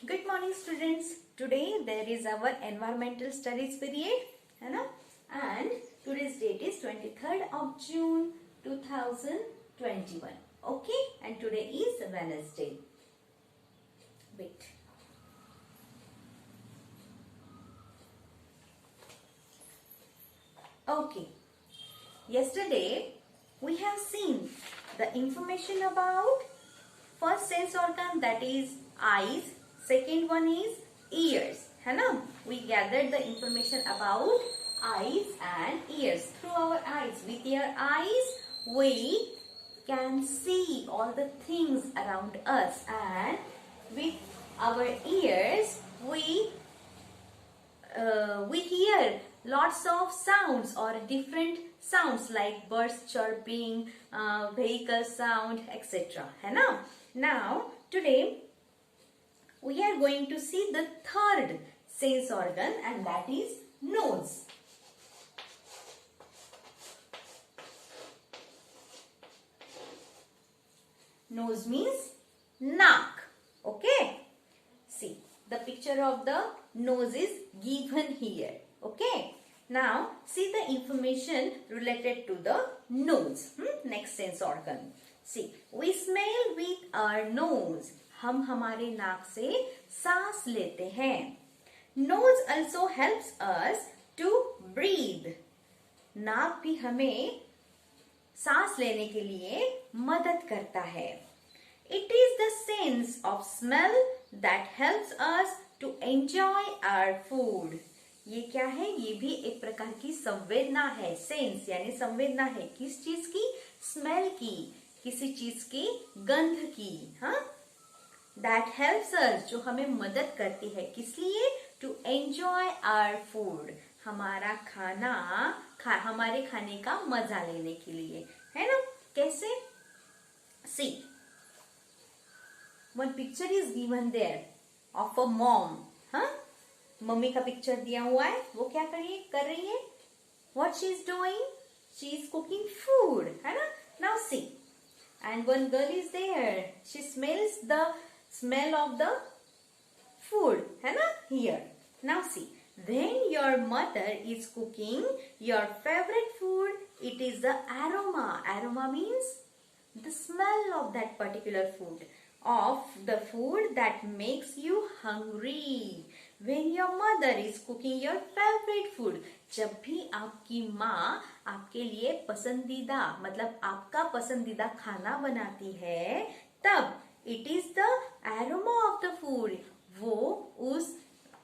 Good morning students. Today there is our environmental studies period, है ना? And today's date is 23rd of June 2021. Okay, and today is Wednesday. Wait. Okay. Yesterday we have seen the information about first sense organ, that is eyes. Second one is ears, है ना? We gathered the information about eyes and ears. Through our eyes, with your eyes we can see all the things around us, and with our ears we hear lots of sounds or different sounds like birds chirping, vehicle sound, etc. है ना? Now today we are going to see the third sense organ, and that is nose. Nose means naak. Okay. See, the picture of the nose is given here. Okay. Now see the information related to the nose. Next sense organ. See, we smell with our nose. हम हमारे नाक से सांस लेते हैं. Nose also helps us to breathe. नाक भी हमें सांस लेने के लिए मदद करता है. It is the sense of smell that helps us to enjoy our food. ये क्या है? ये भी एक प्रकार की संवेदना है. सेंस यानी संवेदना है. किस चीज की? स्मेल की, किसी चीज की गंध की. हाँ, दैट हेल्प्स अस, जो हमें मदद करती है. किस लिए? टू एंजॉय आवर फूड, हमारा खाना हमारे खाने का मजा लेने के लिए, है ना? कैसे? See, one picture is given there of a mom. हाँ, मम्मी का पिक्चर दिया हुआ है. वो क्या कर रही है? What she is doing? She is cooking food, है ना? Now see, and one girl is there. She smells the smell of the food, है ना? Here. Now see, when your mother is cooking your favorite food, it is the aroma. Aroma means the smell of that particular food, of the food that makes you hungry. When your mother is cooking your favorite food, जब भी आपकी माँ आपके लिए पसंदीदा, मतलब आपका पसंदीदा खाना बनाती है, तब it is the aroma of the food. वो उस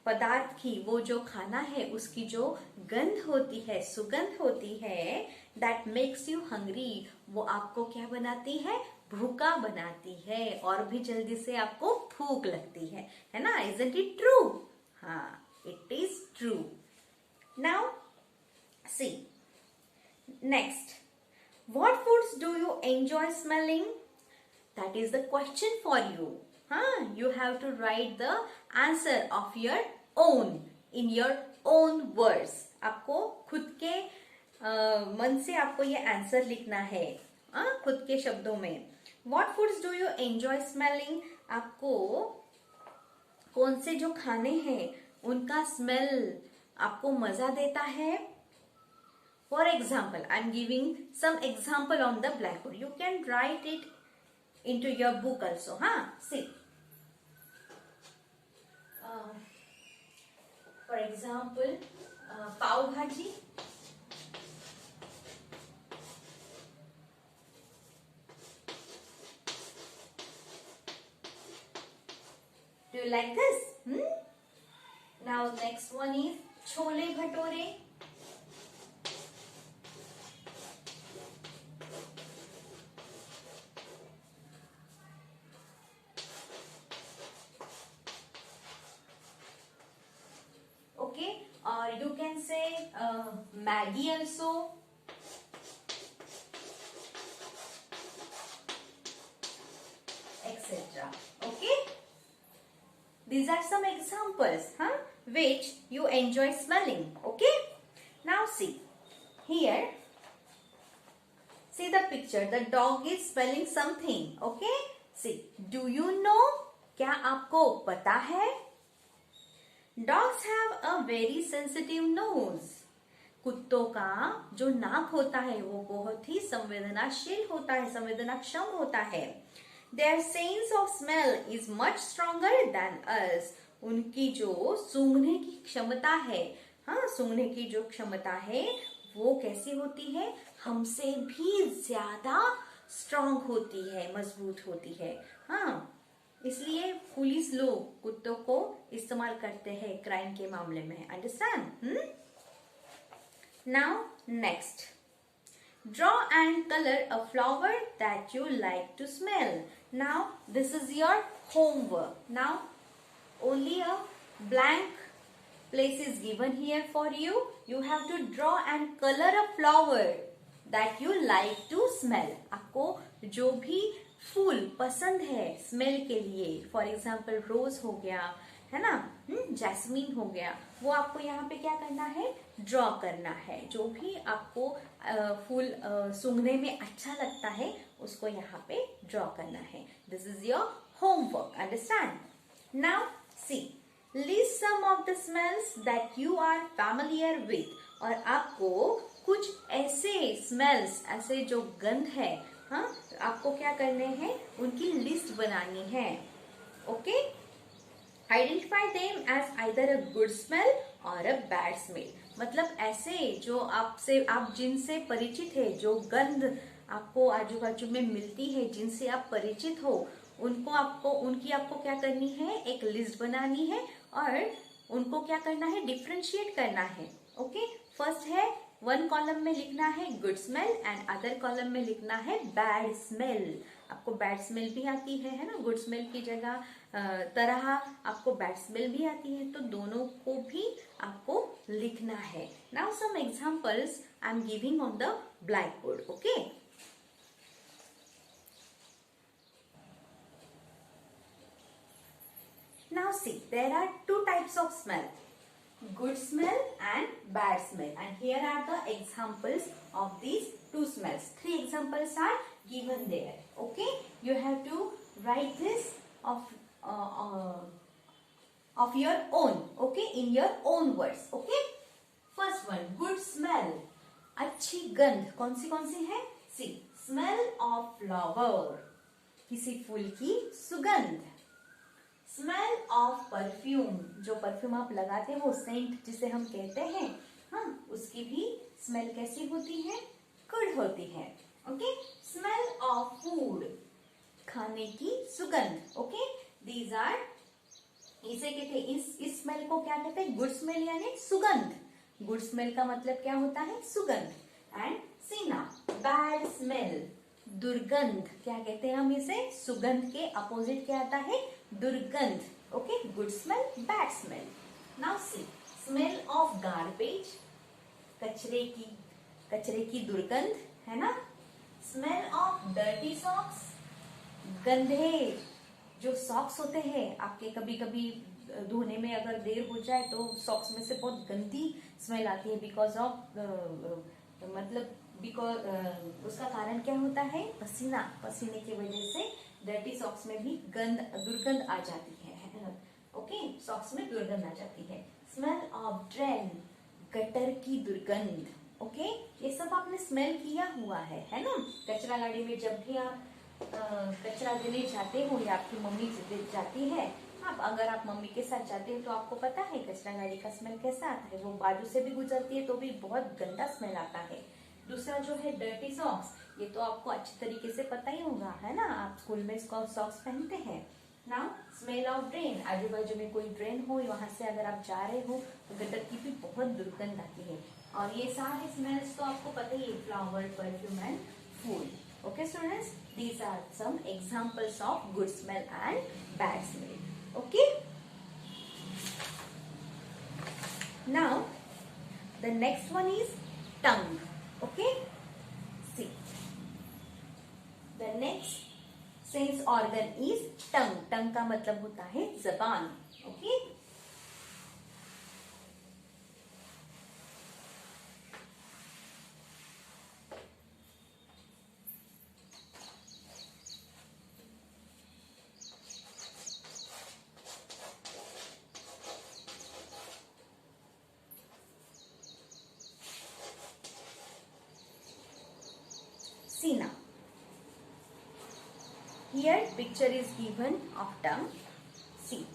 पदार्थ की, वो जो खाना है उसकी जो गंध होती है, सुगंध होती है, that makes you hungry. वो आपको क्या बनाती है? भूखा बनाती है, और भी जल्दी से आपको भूख लगती है ना? Isn't it true? हाँ, it is true. Now see, next, what foods do you enjoy smelling? That is the question for you. You have to write the answer of your own, in your own words. आपको खुद के मन से आपको ये answer लिखना है, खुद के शब्दों में. What foods do you enjoy smelling? आपको कौन से जो खाने हैं उनका स्मेल आपको मजा देता है? For example, I am giving some example on the blackboard. You can write it into your book also. See. For example, pav bhaji. Do you like this? Now next one is chole bhature. Okay, or you can say Maggi also. Etc. Okay. These are some examples, which you enjoy smelling. Okay. Now see, here, see the picture. The dog is smelling something. Okay. See, do you know क्या आपको पता है? Dogs have a very sensitive nose. कुत्तों का जो नाक होता है वो बहुत ही संवेदनाशील होता है, संवेदनाक्षम होता है. Their sense of smell is much stronger than us. उनकी जो सूंघने की क्षमता है, हाँ, सूंघने की जो क्षमता है वो कैसी होती है? हमसे भी ज्यादा स्ट्रांग होती है, मजबूत होती है. हाँ, इसलिए पुलिस लोग कुत्तों को इस्तेमाल करते हैं क्राइम के मामले में. Understand? Now next, draw and color a flower that you like to smell. Now this is your homework. Now only a blank place is given here for you. You have to draw and color a flower that you like to smell. आपको जो भी फूल पसंद है smell के लिए, for example रोज हो गया, है ना, जैस्मीन हो गया, वो आपको यहाँ पे क्या करना है? ड्रॉ करना है. जो भी आपको फूल सूंघने में अच्छा लगता है उसको यहाँ पे ड्रॉ करना है. This is your homework. Understand? Now see, list some of the smells that you are familiar with. और आपको कुछ ऐसे स्मेल्स, ऐसे जो गंध है, हाँ, आपको क्या करने हैं? उनकी लिस्ट बनानी है. Okay, identify them as either a good smell or a bad smell. मतलब ऐसे जो आप जिनसे परिचित है, जो गंध आपको आजू बाजू में मिलती है, जिनसे आप परिचित हो, उनकी आपको क्या करनी है? एक लिस्ट बनानी है और उनको क्या करना है? डिफ्रेंशिएट करना है. ओके, फर्स्ट है, वन कॉलम में लिखना है good smell and other column में लिखना है बैड स्मेल. आपको बैड स्मेल भी आती है ना, गुड स्मेल की जगह तरह आपको बैड स्मेल भी आती है, तो दोनों को भी आपको लिखना है. Now some examples I am giving on the black board. Okay, now see, there are two types of smell, good smell and bad smell, and here are the examples of these two smells. 3 examples are given there. Okay, you have to write this of your own. Okay, in your own words. Okay, first one, good smell. अच्छी गंध कौन सी है? See, smell of flower, किसी फूल की सुगंध. Smell of perfume, जो perfume आप लगाते हो, सेंट जिसे हम कहते हैं, हाँ, उसकी भी स्मेल कैसी होती है? गुड होती है. ओके, स्मेल ऑफ फूड, खाने की सुगंध. ओके, दीज आर, इसे कहते हैं, इस स्मेल को क्या कहते हैं? गुड स्मेल यानी सुगंध. गुड स्मेल का मतलब क्या होता है? सुगंध. एंड सीना, बैड स्मेल, दुर्गंध. क्या कहते हैं हम इसे? सुगंध के अपोजिट क्या आता है? दुर्गंध. Okay, good smell, bad smell. Now see, smell of garbage, कचरे की दुर्गंध, है ना. स्मेल ऑफ डर्टी सॉक्स, गंदे जो सॉक्स होते हैं आपके, कभी कभी धोने में अगर देर हो जाए तो सॉक्स में से बहुत गंदी स्मेल आती है, बिकॉज ऑफ उसका कारण क्या होता है? पसीने की वजह से डर्टी सॉक्स में भी दुर्गंध आ जाती है. ओके, सॉक्स में दुर्गंध आ जाती है. स्मेल ऑफ ड्रेन, गटर की दुर्गंध. ओके, ये सब आपने स्मेल किया हुआ है ना. कचरा गाड़ी में जब भी आप कचरा देने जाते हो या आपकी मम्मी जाती है, अगर आप मम्मी के साथ जाते हो तो आपको पता है कचरा गाड़ी का स्मेल कैसा आता है. वो बाजू से भी गुजरती है तो भी बहुत गंदा स्मेल आता है. दूसरा जो है डर्टी सॉक्स, ये तो आपको अच्छी तरीके से पता ही होगा, है ना, आप स्कूल में सॉक्स पहनते हैं. नाउ स्मेल ऑफ ड्रेन, आजू बाजू में कोई ड्रेन हो, वहां से अगर आप जा रहे हो तो गटर की भी बहुत दुर्गंध आती है. और ये सारे स्मेल्स तो आपको पता ही है, flower, perfume and food. Okay students, these are some examples of good smell and bad smell. Okay, now the next one is tongue. Okay, see, the next sense organ is tongue. tongue का मतलब होता है जबान. Okay, Here picture is given of tongue. See.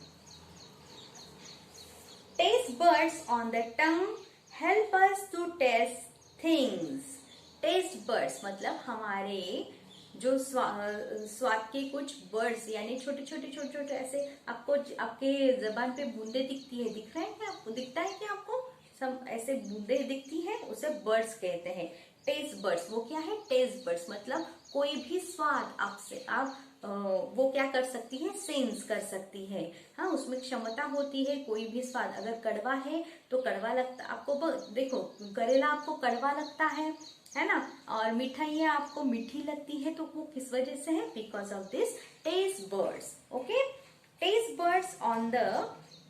Taste buds on the tongue help us to taste things. Taste buds मतलब हमारे जो स्वाद के कुछ बर्ड्स यानी छोटे छोटे छोटे छोटे ऐसे आपको आपके जबान पे बूंदे दिखती है, दिख रहा है क्या आपको, दिखता है क्या आपको, सब ऐसे बूंदे दिखती है, उसे बर्ड्स कहते हैं। टेस्ट बर्ड्स वो क्या है, टेस्ट बर्ड्स मतलब कोई भी स्वाद आपसे आप वो क्या कर सकती है, सेंस कर सकती है। हाँ, उसमें क्षमता होती है कोई भी स्वाद। अगर कड़वा है तो कड़वा लगता आपको, देखो करेला आपको कड़वा लगता है ना, और मिठाई आपको मीठी लगती है, तो वो किस वजह से है, because of this taste buds. Okay, taste buds on the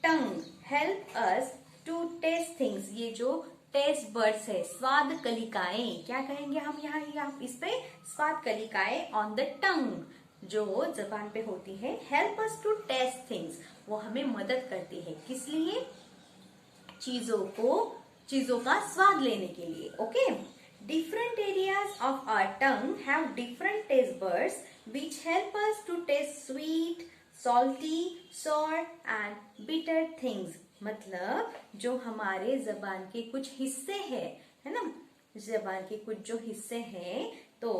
tongue help us to taste things. ये जो टेस्ट बर्ड्स है, स्वाद कलिकाएं, क्या कहेंगे हम यहाँ इस पे, स्वाद कलिकाएं ऑन द टंग जो जबान पे होती है, help us to taste things, वो हमें मदद करती है, किस लिए, चीजों का स्वाद लेने के लिए। Okay, different areas of our tongue have different taste buds which help us to taste sweet, salty, sour and bitter things. मतलब जो हमारे जबान के कुछ हिस्से है ना, जबान के कुछ जो हिस्से हैं, तो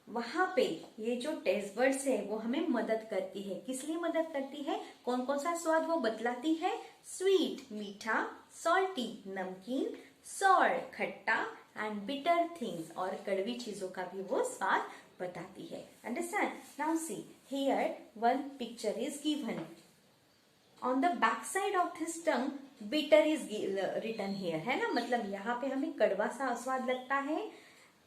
वहां पे ये जो टेस्ट बर्ड्स है वो हमें मदद करती है। किस लिए मदद करती है, कौन कौन सा स्वाद वो बतलाती है, स्वीट मीठा, सॉल्टी नमकीन, सॉर खट्टा एंड बिटर थिंग्स और कड़वी चीजों का भी वो स्वाद बताती है। Understand? Now see here one picture is given on the back side of this tongue, bitter is written here, है ना, मतलब यहाँ पे हमें कड़वा सा स्वाद लगता है,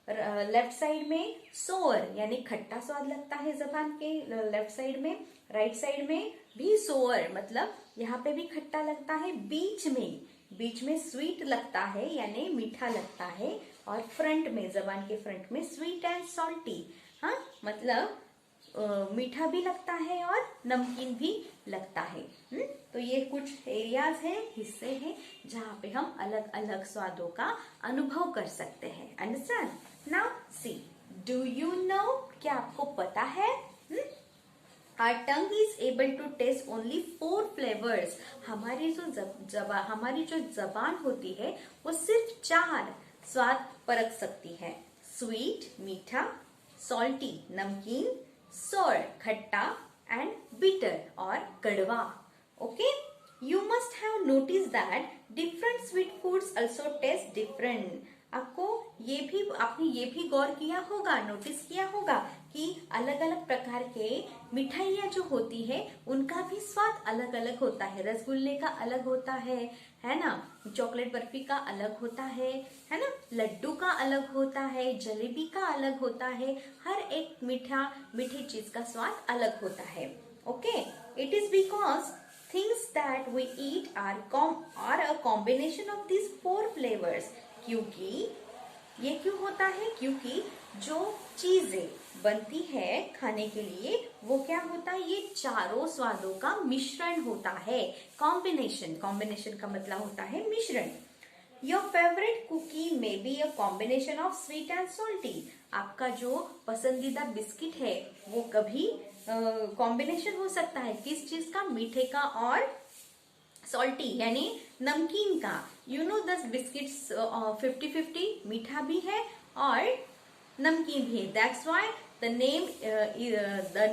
लेफ्ट साइड में सोर यानी खट्टा स्वाद लगता है जबान के लेफ्ट साइड में, राइट साइड में भी सोर मतलब यहाँ पे भी खट्टा लगता है, बीच में स्वीट लगता है यानी मीठा लगता है, और फ्रंट में जबान के फ्रंट में स्वीट एंड सॉल्टी, हाँ मतलब मीठा भी लगता है और नमकीन भी लगता है। तो ये कुछ एरियाज हैं, हिस्से हैं जहाँ पे हम अलग अलग स्वादों का अनुभव कर सकते हैं। Understand? Now C, do you know, क्या आपको पता है, Our tongue is able to taste only 4 flavors. हमारी जो जबान होती है वो सिर्फ 4 स्वाद परख सकती है, स्वीट मीठा, सॉल्टी नमकीन, सोर खट्टा एंड बिटर और कड़वा। Okay, you must have notice that different sweet foods also taste different. आपने ये भी गौर किया होगा, नोटिस किया होगा कि अलग अलग प्रकार के मिठाइयाँ जो होती है उनका भी स्वाद अलग अलग होता है। रसगुल्ले का अलग होता है ना, चॉकलेट बर्फी का अलग होता है ना, लड्डू का अलग होता है, जलेबी का अलग होता है, हर एक मीठी चीज का स्वाद अलग होता है। Okay, it is because things that we eat are a combination of these 4 flavors. क्योंकि ये क्यों होता है, क्योंकि जो चीजें बनती है खाने के लिए वो क्या होता है, ये चारों स्वादों का मिश्रण होता है, कॉम्बिनेशन का मतलब होता है मिश्रण। Your favorite cookie may be a combination of sweet and salty. आपका जो पसंदीदा बिस्किट है वो कभी कॉम्बिनेशन हो सकता है, किस चीज का, मीठे का और सॉल्टी यानी नमकीन का। यू नो दस बिस्किट्स 50-50, मीठा भी है और नमकीन भी है, that's why the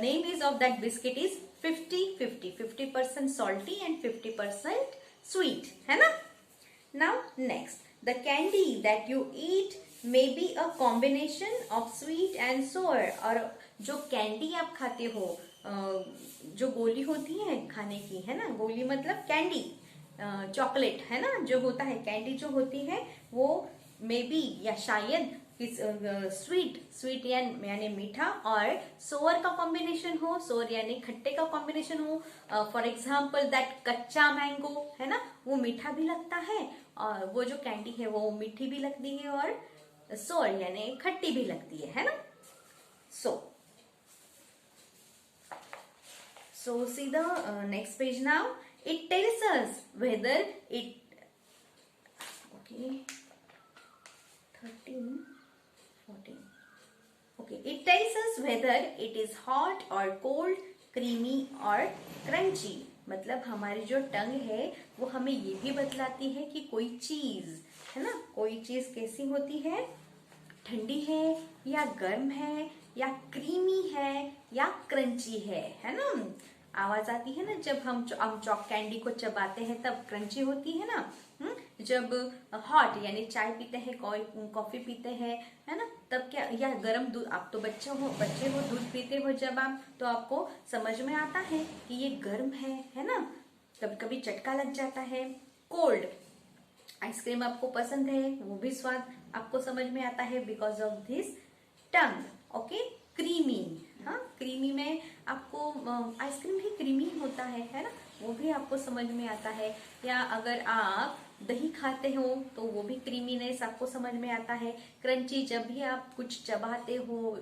name is of that biscuit is 50-50, 50% salty and 50% sweet, है ना। Now next, the candy that you eat may be a combination of sweet and sour. और जो कैंडी आप खाते हो, जो गोली होती है खाने की, है ना, गोली मतलब कैंडी, चॉकलेट, है ना, जो होता है कैंडी जो होती है वो मे बी या शायद स्वीट यानी मीठा और सोर का कॉम्बिनेशन हो, सोर यानी खट्टे का कॉम्बिनेशन हो। फॉर एग्जाम्पल दैट कच्चा मैंगो, है ना, वो मीठा भी लगता है और वो जो कैंडी है वो मीठी भी लगती है और सोर यानी खट्टी भी लगती है ना। So see the next page now. It tells us whether it, okay, 13, 14. Okay, It tells us whether it is hot or cold, creamy or crunchy. मतलब हमारी जो टंग है वो हमें ये भी बतलाती है कि कोई चीज है ना, कोई चीज कैसी होती है, ठंडी है या गर्म है या क्रीमी है या क्रंची है ना। आवाज आती है ना जब हम चॉक कैंडी को चबाते हैं तब क्रंची होती है ना। जब हॉट यानी चाय पीते हैं, कॉफी पीते हैं, है ना, तब क्या, या गर्म दूध, आप तो बच्चे हो दूध पीते हो जब आप, तो आपको समझ में आता है कि ये गर्म है ना। कभी कभी चटका लग जाता है। कोल्ड, आइसक्रीम आपको पसंद है, वो भी स्वाद आपको समझ में आता है because of this tongue. Okay, creamy, हाँ क्रीमी में आपको आइसक्रीम भी क्रीमी होता है ना, वो भी आपको समझ में आता है। या अगर आप दही खाते हो तो वो भी क्रीमीनेस आपको समझ में आता है। क्रंची, जब भी आप कुछ चबाते हो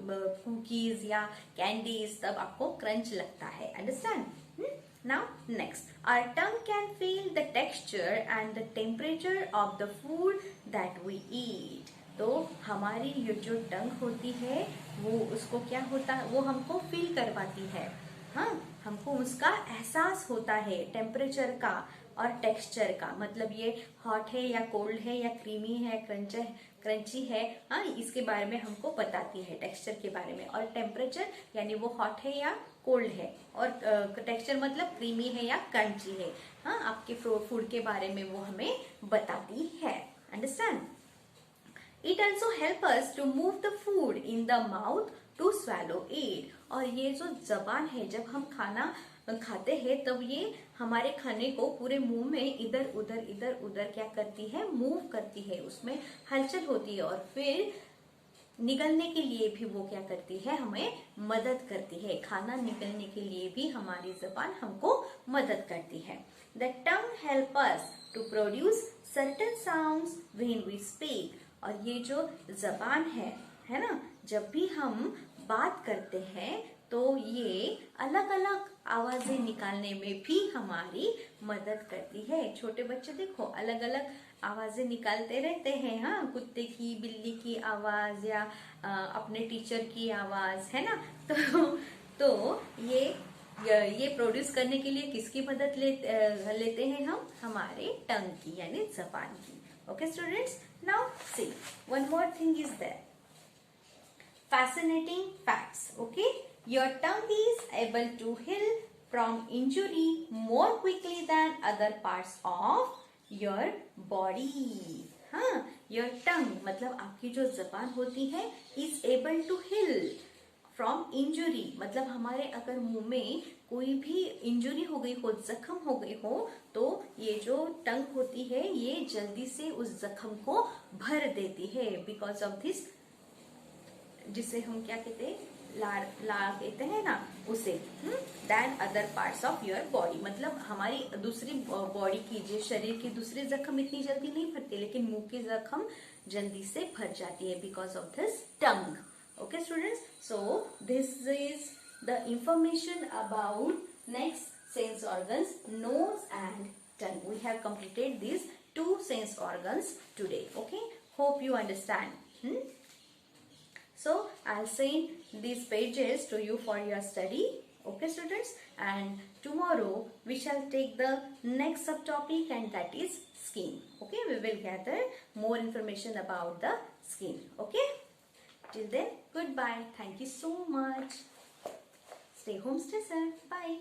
कुकीज या कैंडीज तब आपको क्रंच लगता है। Understand? Now next, our tongue can feel the texture and the temperature of the food that we eat. तो हमारी ये जो टंग होती है वो उसको क्या होता है, वो हमको फील करवाती है। हाँ, हमको उसका एहसास होता है टेम्परेचर का और टेक्सचर का। मतलब ये हॉट है या कोल्ड है या क्रीमी है, क्रंची है, हाँ इसके बारे में हमको बताती है, टेक्सचर के बारे में। और टेम्परेचर यानी वो हॉट है या कोल्ड है, और टेक्सचर मतलब क्रीमी है या क्रंची है, हाँ आपके फूड के बारे में वो हमें बताती है। Understand? It also help us to move the food in the mouth to swallow it. और ये जो जबान है, जब हम खाना खाते हैं तब ये हमारे खाने को पूरे मुंह में इधर उधर क्या करती है, मूव करती है, उसमें हलचल होती है, और फिर निगलने के लिए भी वो क्या करती है, हमें मदद करती है। खाना निगलने के लिए भी हमारी जबान हमको मदद करती है। The tongue help us to produce certain sounds when we speak. और ये जो जबान है ना, जब भी हम बात करते हैं तो ये अलग अलग आवाजें निकालने में भी हमारी मदद करती है। छोटे बच्चे देखो अलग अलग आवाजें निकालते रहते हैं, हाँ कुत्ते की, बिल्ली की आवाज या अपने टीचर की आवाज, है ना। तो ये प्रोड्यूस करने के लिए किसकी मदद लेते हैं हम, हमारे टंग की यानी जबान की। Okay students, now see one more thing is there. Fascinating facts. Okay, your tongue is able to heal from injury more quickly than other parts of your body. हाँ, your tongue मतलब आपकी जो जबान होती है is able to heal from injury. मतलब हमारे अगर मुंह में कोई भी इंजुरी हो गई हो, जख्म हो गई हो, तो ये जो टंग होती है ये जल्दी से उस जख्म को भर देती है बिकॉज ऑफ दिस, जिसे हम क्या कहते हैं, लार कहते हैं ना उसे, then other parts of your body. मतलब हमारी दूसरी बॉडी की, जो शरीर की दूसरी जख्म इतनी जल्दी नहीं भरती, लेकिन मुंह की जख्म जल्दी से भर जाती है because of this tongue. Okay students, so this is the information about next sense organs, nose and tongue. We have completed these two sense organs today. Okay, hope you understand. So I'll send these pages to you for your study. Okay students, and tomorrow we shall take the next subtopic, and that is skin. Okay, we will gather more information about the skin. Okay, till then, goodbye. Thank you so much. Stay home, stay safe. Bye.